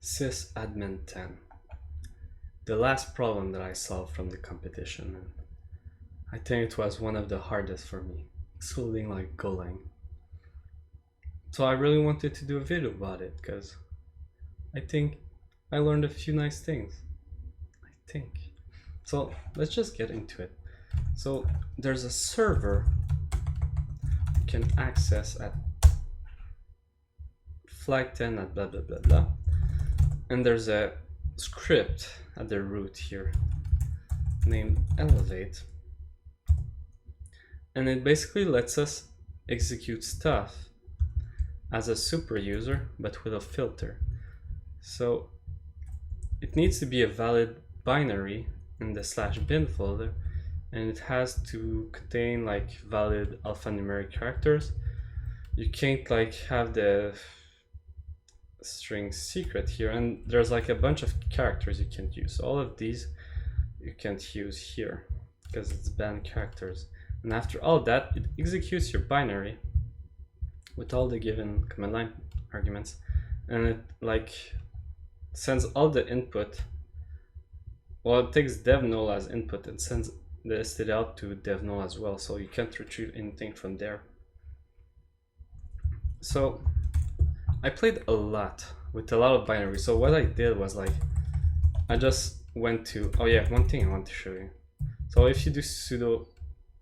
Sysadmin 10. The last problem that I solved from the competition, and I think it was one of the hardest for me, excluding like Golang. So I really wanted to do a video about it because I think I learned a few nice things. I think. So let's just get into it. So there's a server you can access at flag 10 at blah blah blah blah, and there's a script at the root here named elevate, and it basically lets us execute stuff as a super user but with a filter. So it needs to be a valid binary in the /bin folder, and it has to contain like valid alphanumeric characters. You can't like have the string secret here, and there's like a bunch of characters you can't use. All of these you can't use here because it's banned characters. And after all that, it executes your binary with all the given command line arguments, and it like sends all the input. Well, it takes dev null as input and sends the std out to dev null as well, so you can't retrieve anything from there. So I played a lot with a lot of binaries. So what I did was like, I just went to, oh yeah, one thing I want to show you. So if you do sudo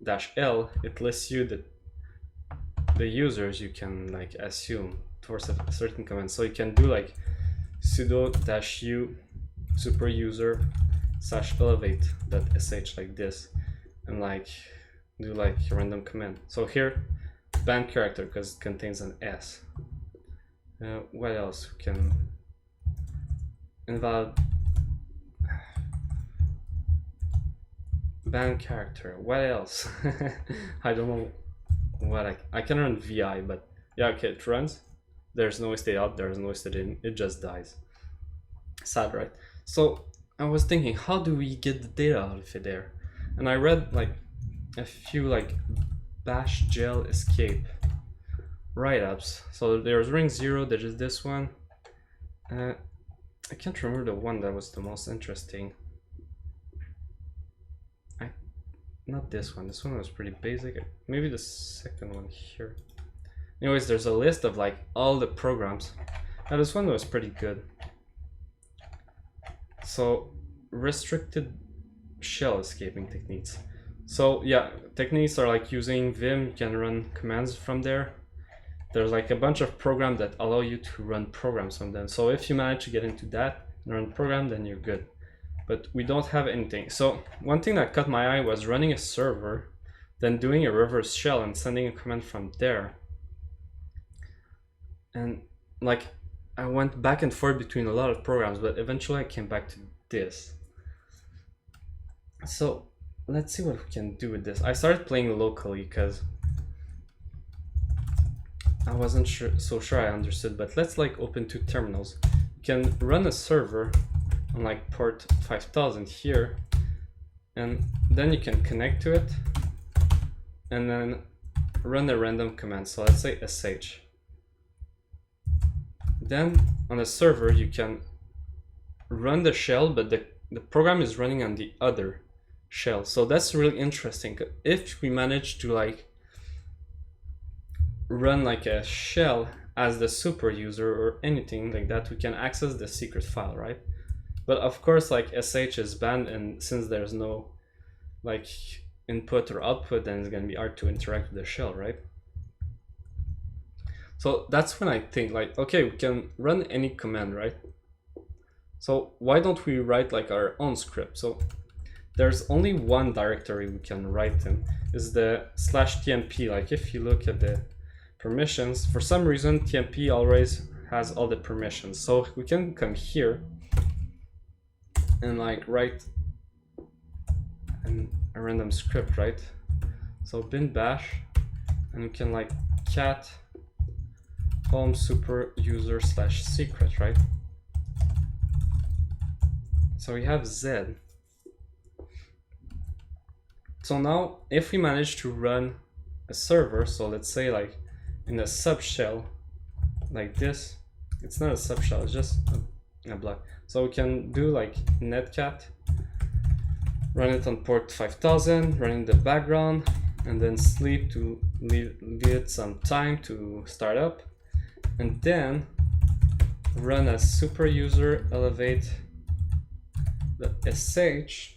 -l, it lists you the users you can like assume towards a certain command. So you can do like sudo -u super user /elevate.sh like this, and like do like a random command. So here, banned character because it contains an S. What else we can invalid banned character? What else? I don't know what I can run vi, but yeah, okay, it runs. There's no state out, there's no state in, it just dies. Sad, right? So I was thinking, how do we get the data out of it there? And I read like a few like bash gel escape write-ups. So there's ring 0, there is this one. I can't remember the one that was the most interesting. Not this one. This one was pretty basic. Maybe the second one here. Anyways, there's a list of like all the programs. Now this one was pretty good. So restricted shell escaping techniques. So yeah, techniques are like using Vim. You can run commands from there. There's like a bunch of programs that allow you to run programs from them. So if you manage to get into that and run program, then you're good. But we don't have anything. So one thing that caught my eye was running a server, then doing a reverse shell and sending a command from there. And like I went back and forth between a lot of programs, but eventually I came back to this. So let's see what we can do with this. I started playing locally because I wasn't so sure I understood, but let's like open two terminals. You can run a server on like port 5000 here, and then you can connect to it and then run a random command. So let's say sh. Then on a server you can run the shell, but the program is running on the other shell. So that's really interesting. If we manage to like run like a shell as the super user or anything like that, we can access the secret file, right? But of course like sh is banned, and since there's no like input or output, then it's going to be hard to interact with the shell, right? So that's when I think like, okay, we can run any command, right? So why don't we write like our own script? So there's only one directory we can write in, is the /tmp. Like if you look at the permissions, for some reason tmp always has all the permissions. So we can come here and like write a random script, right? So bin bash, and we can like cat home super user /secret, right? So we have z. So now if we manage to run a server, so let's say like in a subshell like this, it's not a subshell, it's just a block. So we can do like netcat, run it on port 5000, run in the background, and then sleep to leave it some time to start up, and then run as super user elevate the sh,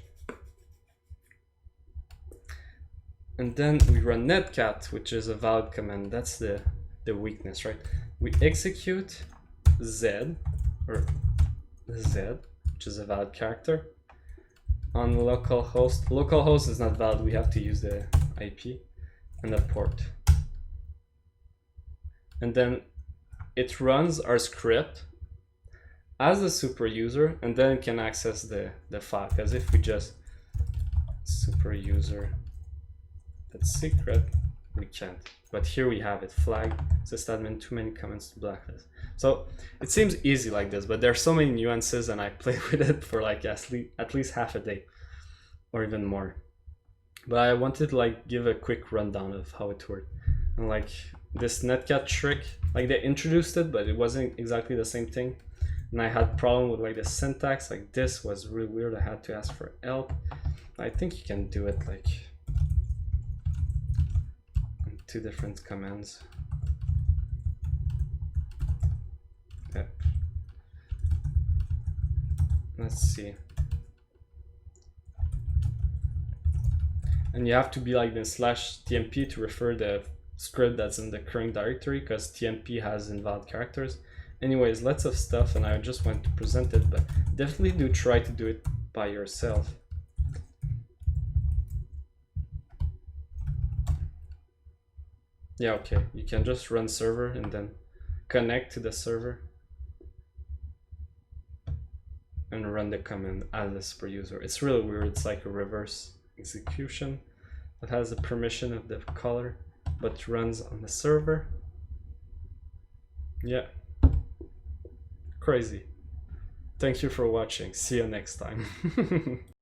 and then we run netcat, which is a valid command. That's the weakness, right? We execute z, or z, which is a valid character, on localhost. Localhost is not valid, we have to use the IP and the port. And then it runs our script as a super user, and then it can access the file. Because if we just super user that's secret, we can't. But here we have it, flag sysadmin too many comments to blacklist. So it seems easy like this, but there are so many nuances, and I played with it for like at least half a day or even more. But I wanted to like give a quick rundown of how it worked. And like this netcat trick, like they introduced it, but it wasn't exactly the same thing. And I had problem with like the syntax, like this was really weird. I had to ask for help. I think you can do it like in 2 different commands. Yep. Let's see. And you have to be like the /tmp to refer the script that's in the current directory, because tmp has invalid characters. Anyways, lots of stuff, and I just want to present it, but definitely do try to do it by yourself. Yeah, okay, you can just run server and then connect to the server and run the command as a super user. It's really weird. It's like a reverse execution that has the permission of the caller, but runs on the server. Yeah, crazy. Thank you for watching. See you next time.